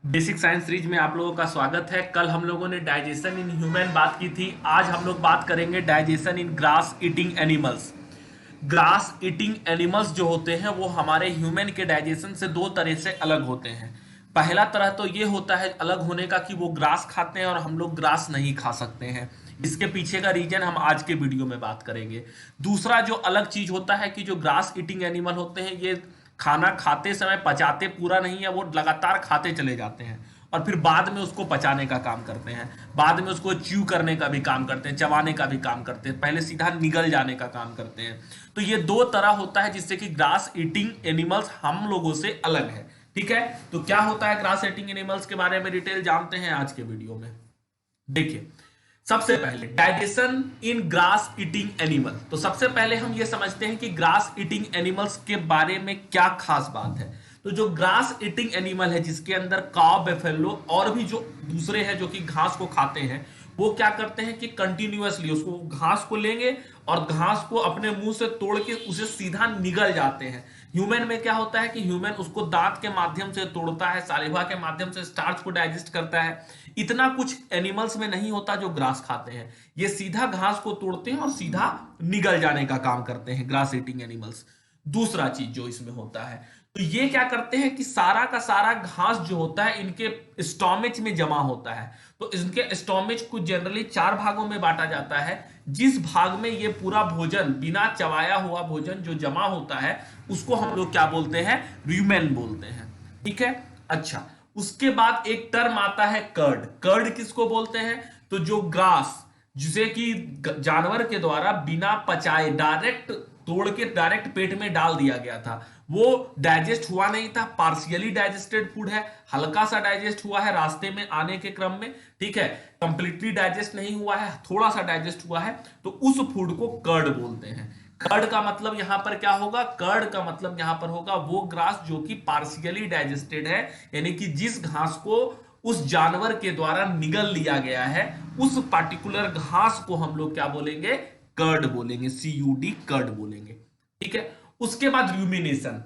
Basic science series में आप लोगों का स्वागत है। कल हम लोगों ने डाइजेशन इन ह्यूमन बात की थी। आज हम लोग बात करेंगे डाइजेशन इन grass eating animals. Grass eating animals जो होते हैं वो हमारे ह्यूमन के डाइजेशन से दो तरह से अलग होते हैं। पहला तरह तो ये होता है अलग होने का कि वो ग्रास खाते हैं और हम लोग ग्रास नहीं खा सकते हैं। इसके पीछे का रीजन हम आज के वीडियो में बात करेंगे। दूसरा जो अलग चीज होता है कि जो ग्रास ईटिंग एनिमल होते हैं ये खाना खाते समय पचाते पूरा नहीं है, वो लगातार खाते चले जाते हैं और फिर बाद में उसको पचाने का काम करते हैं, बाद में उसको च्यू करने का भी काम करते हैं, चबाने का भी काम करते हैं, पहले सीधा निगल जाने का काम करते हैं। तो ये दो तरह होता है जिससे कि ग्रास ईटिंग एनिमल्स हम लोगों से अलग है। ठीक है, तो क्या होता है ग्रास ईटिंग एनिमल्स के बारे में डिटेल जानते हैं आज के वीडियो में। देखिए, सबसे पहले डाइजेशन इन ग्रास ईटिंग एनिमल। तो सबसे पहले हम ये समझते हैं कि ग्रास ईटिंग एनिमल्स के बारे में क्या खास बात है। तो जो ग्रास ईटिंग एनिमल है जिसके अंदर काव, बेफेलो और भी जो दूसरे हैं जो कि घास को खाते हैं, वो क्या करते हैं कि कंटिन्यूअसली उसको घास को लेंगे और घास को अपने मुंह से तोड़ के उसे सीधा निगल जाते हैं। ह्यूमन में क्या होता है कि ह्यूमन उसको दांत के माध्यम से तोड़ता है, सालिवा के माध्यम से स्टार्च को डाइजेस्ट करता है। इतना कुछ एनिमल्स में नहीं होता जो ग्रास खाते हैं। ये सीधा घास को तोड़ते हैं और सीधा निगल जाने का काम करते हैं ग्रास ईटिंग एनिमल्स। दूसरा चीज जो इसमें होता है, तो ये क्या करते हैं कि सारा का सारा घास जो होता है इनके स्टोमेच में जमा होता है। तो इनके स्टोमेच को जनरली चार भागों में बांटा जाता है। जिस भाग में ये पूरा भोजन बिना चबाया हुआ भोजन जो जमा होता है उसको हम लोग क्या बोलते हैं, रूमेन बोलते हैं। ठीक है, अच्छा, उसके बाद एक टर्म आता है कर्ड। कर्ड किसको बोलते हैं, तो जो ग्रास जिसे कि जानवर के द्वारा बिना पचाए डायरेक्ट तोड़ के डायरेक्ट पेट में डाल दिया गया था, वो डाइजेस्ट हुआ नहीं था, पार्शियली डाइजेस्टेड फूड है, हल्का सा डाइजेस्ट हुआ है रास्ते में आने के क्रम में। ठीक है, कंप्लीटली डाइजेस्ट नहीं हुआ है, थोड़ा सा डाइजेस्ट हुआ है, तो उस फूड को कर्ड बोलते हैं। कर्ड का मतलब यहां पर क्या होगा, कर्ड का मतलब यहां पर होगा वो ग्रास जो कि पार्शियली डाइजेस्टेड है, यानी कि जिस घास को उस जानवर के द्वारा निगल लिया गया है, उस पार्टिकुलर घास को हम लोग क्या बोलेंगे, कर्ड बोलेंगे, CUD कर्ड बोलेंगे। ठीक है, उसके बाद रूमिनेशन।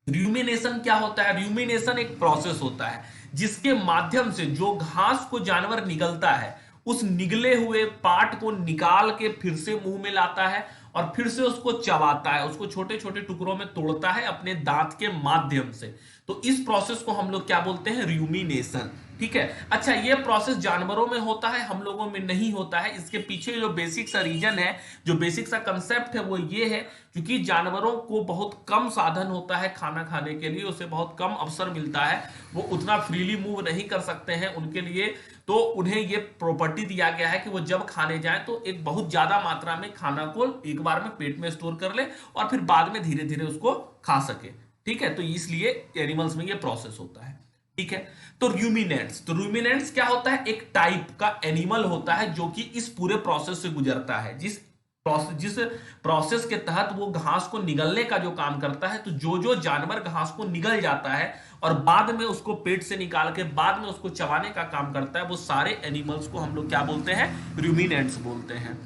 रूमिनेशन क्या होता है, रूमिनेशन एक प्रोसेस होता है जिसके माध्यम से जो घास को जानवर निगलता है उस निगले हुए पार्ट को निकाल के फिर से मुंह में लाता है और फिर से उसको चबाता है, उसको छोटे छोटे टुकड़ों में तोड़ता है अपने दांत के माध्यम से। तो इस प्रोसेस को हम लोग क्या बोलते हैं, रूमिनेशन। ठीक है, अच्छा, ये प्रोसेस जानवरों में होता है, हम लोगों में नहीं होता है। इसके पीछे जो बेसिक सा रीजन है, जो बेसिक सा कंसेप्ट है वो ये है, क्योंकि जानवरों को बहुत कम साधन होता है खाना खाने के लिए, उसे बहुत कम अवसर मिलता है, वो उतना फ्रीली मूव नहीं कर सकते हैं उनके लिए। तो उन्हें ये प्रॉपर्टी दिया गया है कि वो जब खाने जाएं तो एक बहुत ज्यादा मात्रा में खाना को एक बार में पेट में स्टोर कर ले और फिर बाद में धीरे धीरे उसको खा सके। ठीक है, तो इसलिए एनिमल्स में ये प्रोसेस होता है। ठीक है, तो रूमिनेंट्स, तो रूमिनेंट्स क्या होता है, एक टाइप का एनिमल होता है जो कि इस पूरे प्रोसेस से गुजरता है, जिस प्रोसेस के तहत वो घास को निगलने का जो काम करता है। तो जो जो जानवर घास को निगल जाता है और बाद में उसको पेट से निकाल के बाद में उसको चबाने का काम करता है, वो सारे एनिमल्स को हम लोग क्या बोलते हैं, रूमिनेंट्स बोलते हैं।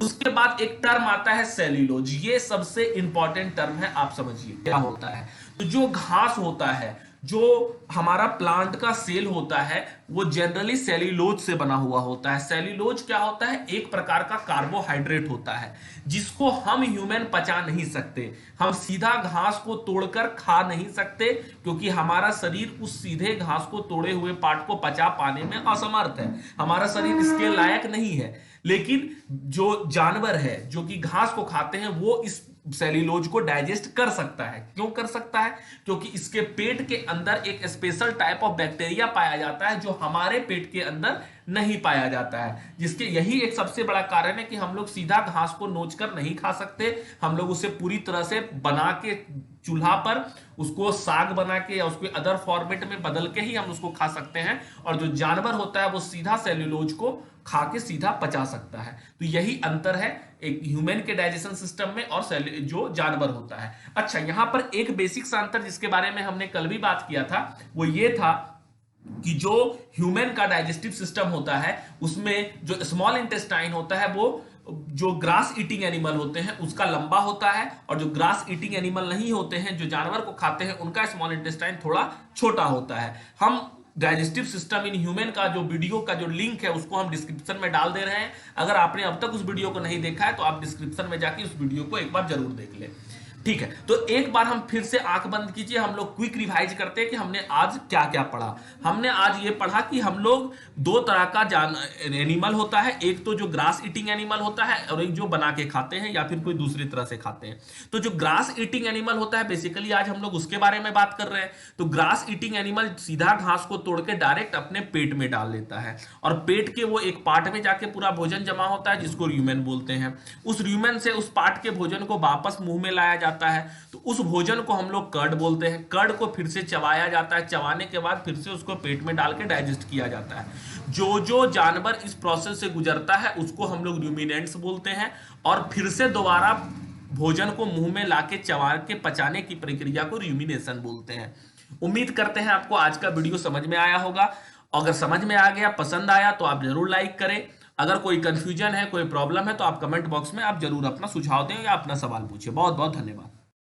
उसके बाद एक टर्म आता है सेल्यूलोज। ये सबसे इंपॉर्टेंट टर्म है, आप समझिए क्या होता है। तो जो घास होता है, जो हमारा प्लांट का सेल होता है, वो जनरली सेल्यूलोज से बना हुआ होता है। सेल्यूलोज क्या होता है, एक प्रकार का कार्बोहाइड्रेट होता है जिसको हम ह्यूमन पचा नहीं सकते। हम सीधा घास को तोड़कर खा नहीं सकते क्योंकि हमारा शरीर उस सीधे घास को तोड़े हुए पार्ट को पचा पाने में असमर्थ है, हमारा शरीर इसके लायक नहीं है। लेकिन जो जानवर है जो कि घास को खाते हैं वो इस सेल्यूलोज को डाइजेस्ट कर सकता है। क्यों कर सकता है, क्योंकि इसके पेट के अंदर एक स्पेशल टाइप ऑफ बैक्टीरिया पाया जाता है जो हमारे पेट के अंदर नहीं पाया जाता है, जिसके यही एक सबसे बड़ा कारण है कि हम लोग सीधा घास को नोच कर नहीं खा सकते। हम लोग उसे पूरी तरह से बना के चूल्हा पर उसको साग बना के या उसको अदर फॉर्मेट में बदल के ही हम उसको खा सकते हैं, और जो जानवर होता है वो सीधा सेल्यूलोज को खा के सीधा पचा सकता है। तो यही अंतर है एक ह्यूमन के डाइजेशन सिस्टम में और जो जानवर होता है। अच्छा, यहां पर एक बेसिक सा अंतर जिसके बारे में हमने कल भी बात किया था वो ये था कि जो ह्यूमन का डाइजेस्टिव सिस्टम होता है उसमें जो स्मॉल इंटेस्टाइन होता है वो जो ग्रास ईटिंग एनिमल होते हैं उसका लंबा होता है, और जो ग्रास ईटिंग एनिमल नहीं होते हैं, जो जानवर को खाते हैं, उनका स्मॉल इंटेस्टाइन थोड़ा छोटा होता है। हम डाइजेस्टिव सिस्टम इन ह्यूमन का जो वीडियो का जो लिंक है उसको हम डिस्क्रिप्शन में डाल दे रहे हैं। अगर आपने अब तक उस वीडियो को नहीं देखा है तो आप डिस्क्रिप्शन में जाके उस वीडियो को एक बार जरूर देख लें। ठीक है, तो एक बार हम फिर से आंख बंद कीजिए, हम लोग क्विक रिवाइज करते हैं कि हमने आज क्या क्या पढ़ा। हमने आज ये पढ़ा कि हम लोग दो तरह का एनिमल होता है, एक तो जो ग्रास ईटिंग एनिमल होता है और एक जो बना के खाते हैं या फिर कोई दूसरी तरह से खाते हैं। तो जो ग्रास ईटिंग एनिमल होता है बेसिकली आज हम लोग उसके बारे में बात कर रहे हैं। तो ग्रास ईटिंग एनिमल सीधा घास को तोड़ के डायरेक्ट अपने पेट में डाल लेता है और पेट के वो एक पार्ट में जाके पूरा भोजन जमा होता है जिसको र्यूमेन बोलते हैं। उस र्यूमेन से उस पार्ट के भोजन को वापस मुंह में लाया जाता है, तो उस भोजन को हम लोग कर्ड बोलते हैं। कर्ड को फिर से चबाया जाता है, चबाने के बाद फिर से उसको पेट में डाल के डाइजेस्ट किया जाता है। जो जो जानवर इस प्रोसेस से गुजरता है उसको हम लोग रूमिनेंट्स बोलते हैं और फिर से दोबारा भोजन को मुंह में लाके चबा के पचाने की प्रक्रिया को रूमिनेशन बोलते हैं। उम्मीद करते हैं आपको आज का वीडियो समझ में आया होगा। अगर समझ में आ गया, पसंद आया तो आप जरूर लाइक करें। अगर कोई कंफ्यूजन है, कोई प्रॉब्लम है तो आप कमेंट बॉक्स में आप जरूर अपना सुझाव दें या अपना सवाल पूछिए। बहुत बहुत धन्यवाद।